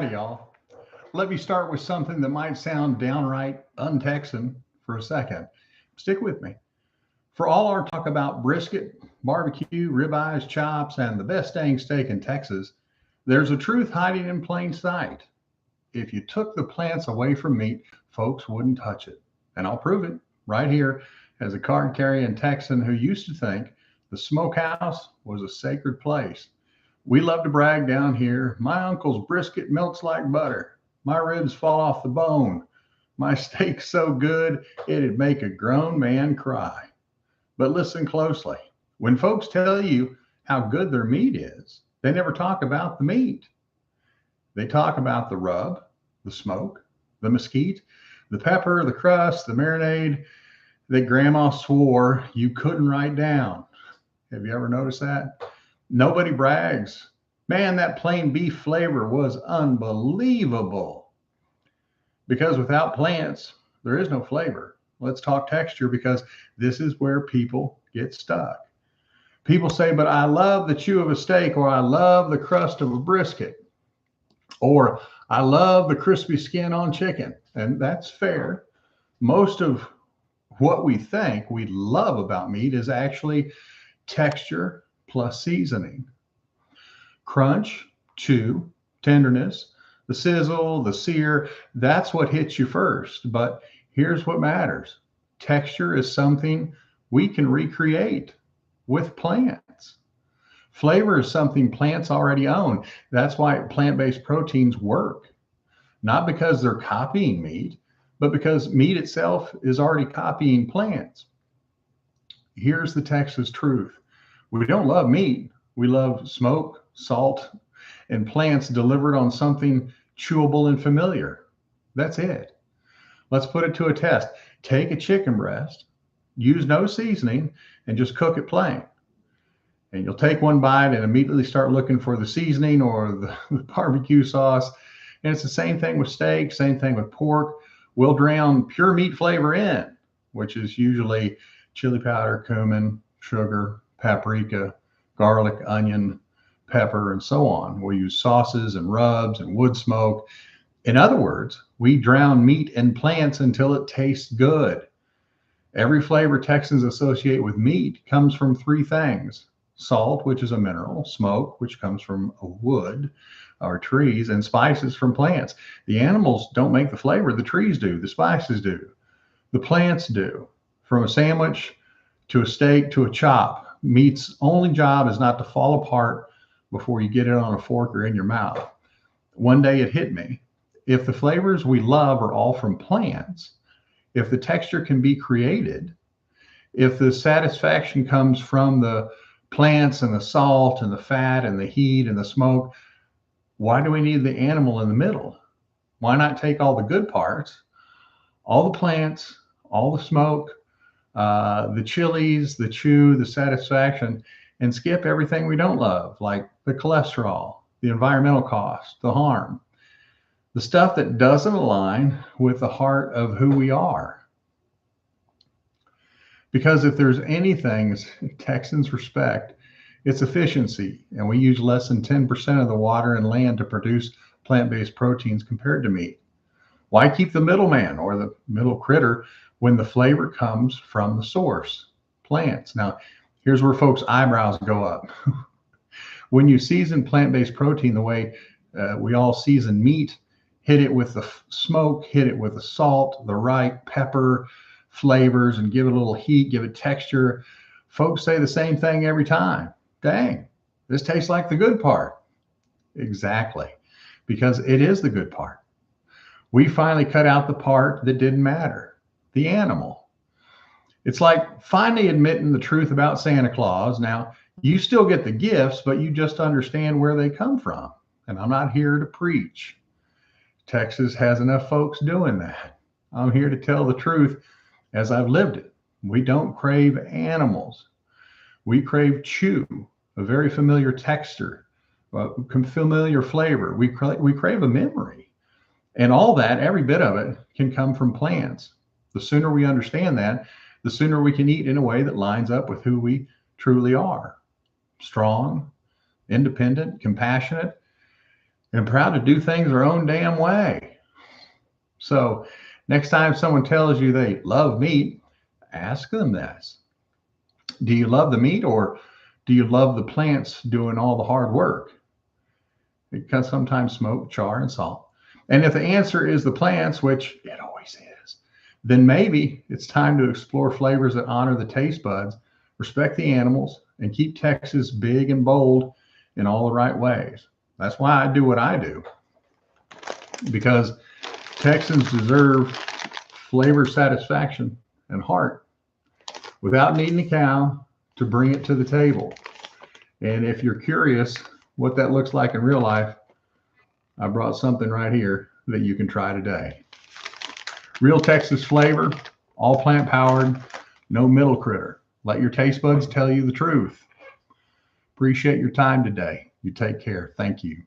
y'all. Let me start with something that might sound downright un-Texan for a second. Stick with me. For all our talk about brisket, barbecue, ribeyes, chops, and the best dang steak in Texas, there's a truth hiding in plain sight. If you took the plants away from meat, folks wouldn't touch it. And I'll prove it right here as a card carrying Texan who used to think the smokehouse was a sacred place. We love to brag down here. My uncle's brisket melts like butter. My ribs fall off the bone. My steak's so good it'd make a grown man cry. But listen closely. When folks tell you how good their meat is, they never talk about the meat. They talk about the rub, the smoke, the mesquite, the pepper, the crust, the marinade that grandma swore you couldn't write down. Have you ever noticed that? Nobody brags. Man, that plain beef flavor was unbelievable. Because without plants, there is no flavor. Let's talk texture because this is where people get stuck. People say, but I love the chew of a steak, or I love the crust of a brisket, or I love the crispy skin on chicken. And that's fair. Most of what we think we love about meat is actually texture plus seasoning. Crunch, chew, tenderness, the sizzle, the sear, that's what hits you first. But here's what matters. Texture is something we can recreate with plants. Flavor is something plants already own. That's why plant-based proteins work. Not because they're copying meat, but because meat itself is already copying plants. Here's the Texas truth. We don't love meat. We love smoke, salt, and plants delivered on something chewable and familiar. That's it. Let's put it to a test. Take a chicken breast, use no seasoning, and just cook it plain. And you'll take one bite and immediately start looking for the seasoning or the barbecue sauce. And it's the same thing with steak, same thing with pork. We'll drown pure meat flavor in, which is usually chili powder, cumin, sugar, paprika, garlic, onion, pepper, and so on. We'll use sauces and rubs and wood smoke. In other words, we drown meat in plants until it tastes good. Every flavor Texans associate with meat comes from three things: salt, which is a mineral; smoke, which comes from a wood or trees; and spices from plants. The animals don't make the flavor, the trees do, the spices do, the plants do. From a sandwich to a steak to a chop, meat's only job is not to fall apart before you get it on a fork or in your mouth. One day it hit me. If the flavors we love are all from plants, if the texture can be created, if the satisfaction comes from the plants and the salt and the fat and the heat and the smoke, why do we need the animal in the middle? Why not take all the good parts, all the plants, all the smoke, the chilies, the chew, the satisfaction, and skip everything we don't love, like the cholesterol, the environmental cost, the harm, the stuff that doesn't align with the heart of who we are. Because if there's anything Texans respect, it's efficiency, and we use less than 10% of the water and land to produce plant-based proteins compared to meat. Why keep the middleman or the middle critter when the flavor comes from the source, plants? Now, here's where folks' eyebrows go up. When you season plant-based protein the way we all season meat, hit it with the smoke, hit it with the salt, the right pepper flavors, and give it a little heat, give it texture, folks say the same thing every time. Dang, this tastes like the good part. Exactly, because it is the good part. We finally cut out the part that didn't matter, the animal. It's like finally admitting the truth about Santa Claus. Now, you still get the gifts, but you just understand where they come from. And I'm not here to preach. Texas has enough folks doing that. I'm here to tell the truth as I've lived it. We don't crave animals. We crave chew, a very familiar texture, a familiar flavor. We crave a memory. And all that, every bit of it, can come from plants. The sooner we understand that, the sooner we can eat in a way that lines up with who we truly are. Strong, independent, compassionate, and proud to do things their own damn way. So next time someone tells you they love meat, ask them this. Do you love the meat, or do you love the plants doing all the hard work? Because sometimes smoke, char, and salt. And if the answer is the plants, which it always is, then maybe it's time to explore flavors that honor the taste buds, respect the animals, and keep Texas big and bold in all the right ways. That's why I do what I do, because Texans deserve flavor satisfaction and heart without needing a cow to bring it to the table. And if you're curious what that looks like in real life, I brought something right here that you can try today. Real Texas flavor, all plant powered, no middle critter. Let your taste buds tell you the truth. Appreciate your time today. You take care. Thank you.